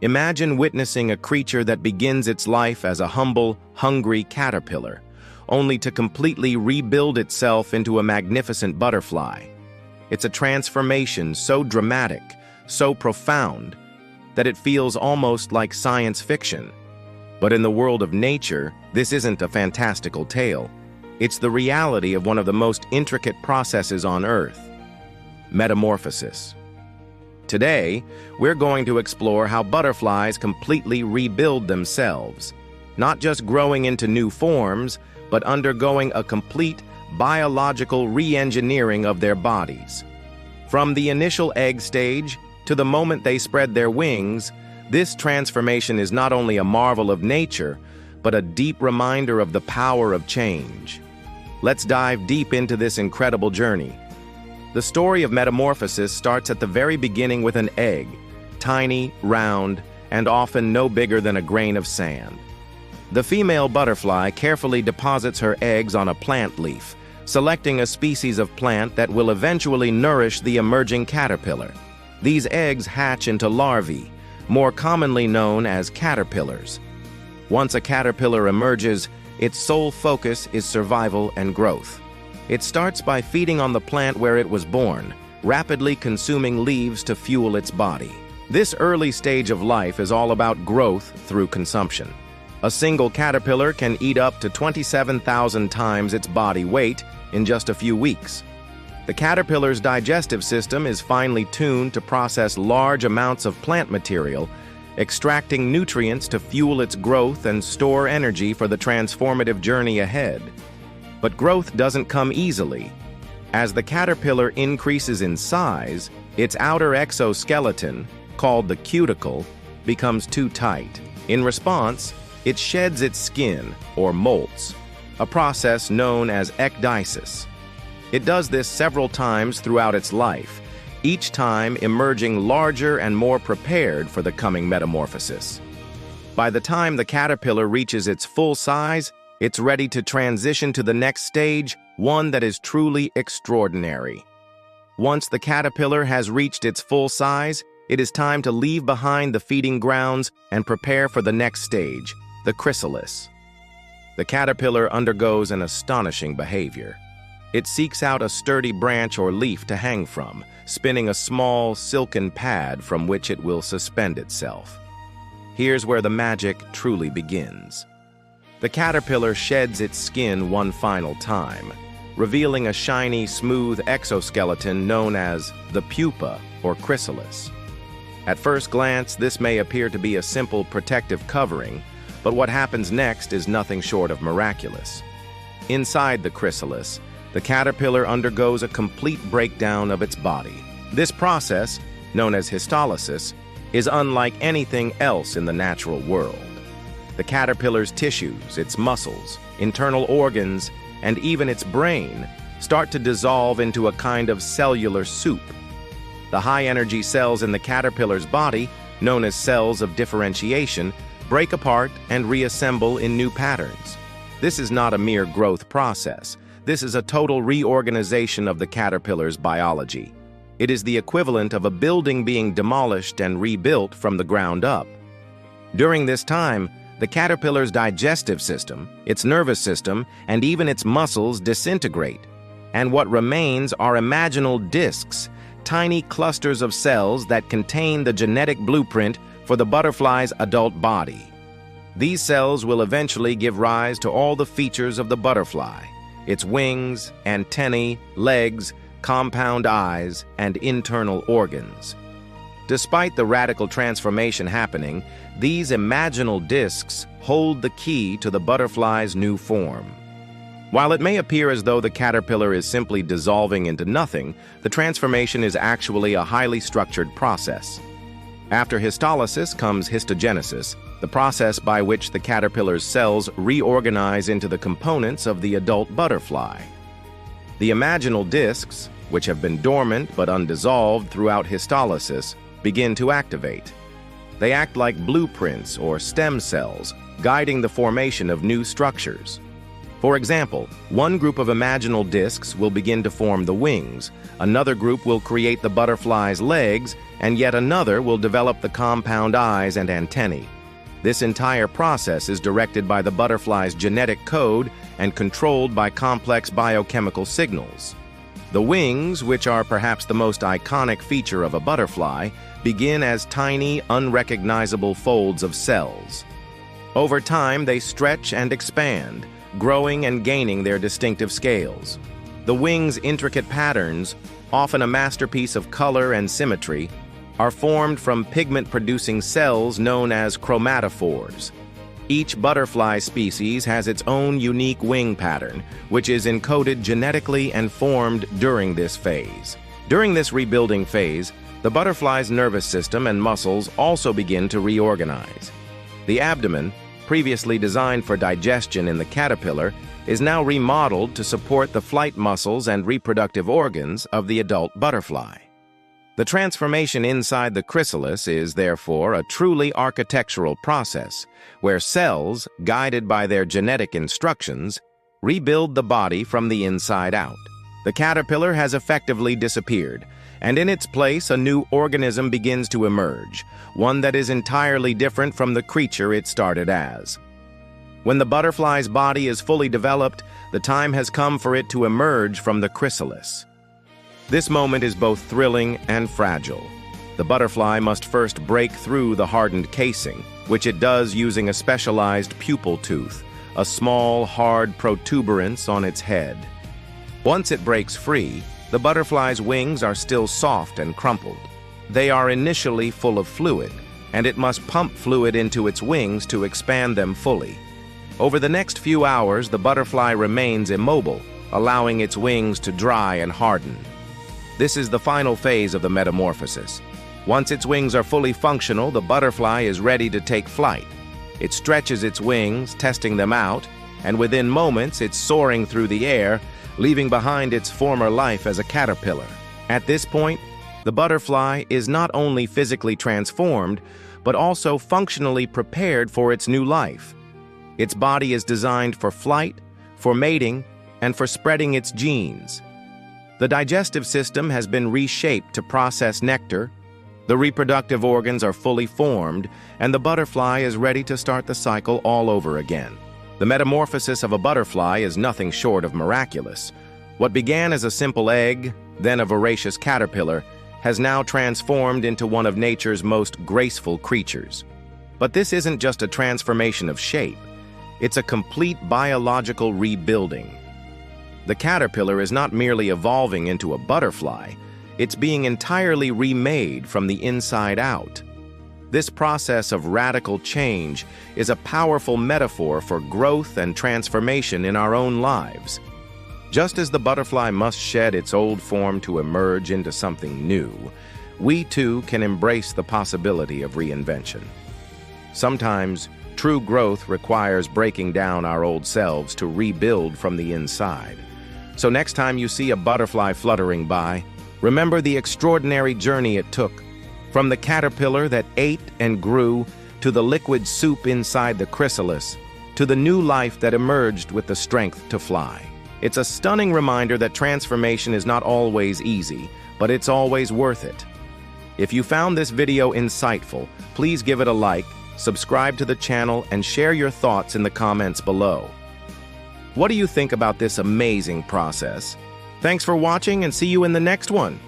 Imagine witnessing a creature that begins its life as a humble, hungry caterpillar, only to completely rebuild itself into a magnificent butterfly. It's a transformation so dramatic, so profound, that it feels almost like science fiction. But in the world of nature, this isn't a fantastical tale. It's the reality of one of the most intricate processes on Earth: metamorphosis. Today, we're going to explore how butterflies completely rebuild themselves, not just growing into new forms, but undergoing a complete biological re-engineering of their bodies. From the initial egg stage to the moment they spread their wings, this transformation is not only a marvel of nature, but a deep reminder of the power of change. Let's dive deep into this incredible journey. The story of metamorphosis starts at the very beginning with an egg, tiny, round, and often no bigger than a grain of sand. The female butterfly carefully deposits her eggs on a plant leaf, selecting a species of plant that will eventually nourish the emerging caterpillar. These eggs hatch into larvae, more commonly known as caterpillars. Once a caterpillar emerges, its sole focus is survival and growth. It starts by feeding on the plant where it was born, rapidly consuming leaves to fuel its body. This early stage of life is all about growth through consumption. A single caterpillar can eat up to 27,000 times its body weight in just a few weeks. The caterpillar's digestive system is finely tuned to process large amounts of plant material, extracting nutrients to fuel its growth and store energy for the transformative journey ahead. But growth doesn't come easily. As the caterpillar increases in size, its outer exoskeleton, called the cuticle, becomes too tight. In response, it sheds its skin, or molts, a process known as ecdysis. It does this several times throughout its life, each time emerging larger and more prepared for the coming metamorphosis. By the time the caterpillar reaches its full size, it's ready to transition to the next stage, one that is truly extraordinary. Once the caterpillar has reached its full size, it is time to leave behind the feeding grounds and prepare for the next stage, the chrysalis. The caterpillar undergoes an astonishing behavior. It seeks out a sturdy branch or leaf to hang from, spinning a small, silken pad from which it will suspend itself. Here's where the magic truly begins. The caterpillar sheds its skin one final time, revealing a shiny, smooth exoskeleton known as the pupa or chrysalis. At first glance, this may appear to be a simple protective covering, but what happens next is nothing short of miraculous. Inside the chrysalis, the caterpillar undergoes a complete breakdown of its body. This process, known as histolysis, is unlike anything else in the natural world. The caterpillar's tissues, its muscles, internal organs, and even its brain start to dissolve into a kind of cellular soup. The high-energy cells in the caterpillar's body, known as cells of differentiation, break apart and reassemble in new patterns. This is not a mere growth process. This is a total reorganization of the caterpillar's biology. It is the equivalent of a building being demolished and rebuilt from the ground up. During this time, the caterpillar's digestive system, its nervous system, and even its muscles disintegrate. And what remains are imaginal discs, tiny clusters of cells that contain the genetic blueprint for the butterfly's adult body. These cells will eventually give rise to all the features of the butterfly: its wings, antennae, legs, compound eyes, and internal organs. Despite the radical transformation happening, these imaginal discs hold the key to the butterfly's new form. While it may appear as though the caterpillar is simply dissolving into nothing, the transformation is actually a highly structured process. After histolysis comes histogenesis, the process by which the caterpillar's cells reorganize into the components of the adult butterfly. The imaginal discs, which have been dormant but undissolved throughout histolysis, begin to activate. They act like blueprints or stem cells, guiding the formation of new structures. For example, one group of imaginal discs will begin to form the wings, another group will create the butterfly's legs, and yet another will develop the compound eyes and antennae. This entire process is directed by the butterfly's genetic code and controlled by complex biochemical signals. The wings, which are perhaps the most iconic feature of a butterfly, begin as tiny, unrecognizable folds of cells. Over time, they stretch and expand, growing and gaining their distinctive scales. The wings' intricate patterns, often a masterpiece of color and symmetry, are formed from pigment-producing cells known as chromatophores. Each butterfly species has its own unique wing pattern, which is encoded genetically and formed during this phase. During this rebuilding phase, the butterfly's nervous system and muscles also begin to reorganize. The abdomen, previously designed for digestion in the caterpillar, is now remodeled to support the flight muscles and reproductive organs of the adult butterfly. The transformation inside the chrysalis is, therefore, a truly architectural process, where cells, guided by their genetic instructions, rebuild the body from the inside out. The caterpillar has effectively disappeared, and in its place a new organism begins to emerge, one that is entirely different from the creature it started as. When the butterfly's body is fully developed, the time has come for it to emerge from the chrysalis. This moment is both thrilling and fragile. The butterfly must first break through the hardened casing, which it does using a specialized pupil tooth, a small, hard protuberance on its head. Once it breaks free, the butterfly's wings are still soft and crumpled. They are initially full of fluid, and it must pump fluid into its wings to expand them fully. Over the next few hours, the butterfly remains immobile, allowing its wings to dry and harden. This is the final phase of the metamorphosis. Once its wings are fully functional, the butterfly is ready to take flight. It stretches its wings, testing them out, and within moments it's soaring through the air, leaving behind its former life as a caterpillar. At this point, the butterfly is not only physically transformed, but also functionally prepared for its new life. Its body is designed for flight, for mating, and for spreading its genes. The digestive system has been reshaped to process nectar, the reproductive organs are fully formed, and the butterfly is ready to start the cycle all over again. The metamorphosis of a butterfly is nothing short of miraculous. What began as a simple egg, then a voracious caterpillar, has now transformed into one of nature's most graceful creatures. But this isn't just a transformation of shape. It's a complete biological rebuilding. The caterpillar is not merely evolving into a butterfly, it's being entirely remade from the inside out. This process of radical change is a powerful metaphor for growth and transformation in our own lives. Just as the butterfly must shed its old form to emerge into something new, we too can embrace the possibility of reinvention. Sometimes, true growth requires breaking down our old selves to rebuild from the inside. So next time you see a butterfly fluttering by, remember the extraordinary journey it took, from the caterpillar that ate and grew, to the liquid soup inside the chrysalis, to the new life that emerged with the strength to fly. It's a stunning reminder that transformation is not always easy, but it's always worth it. If you found this video insightful, please give it a like, subscribe to the channel, and share your thoughts in the comments below. What do you think about this amazing process? Thanks for watching and see you in the next one.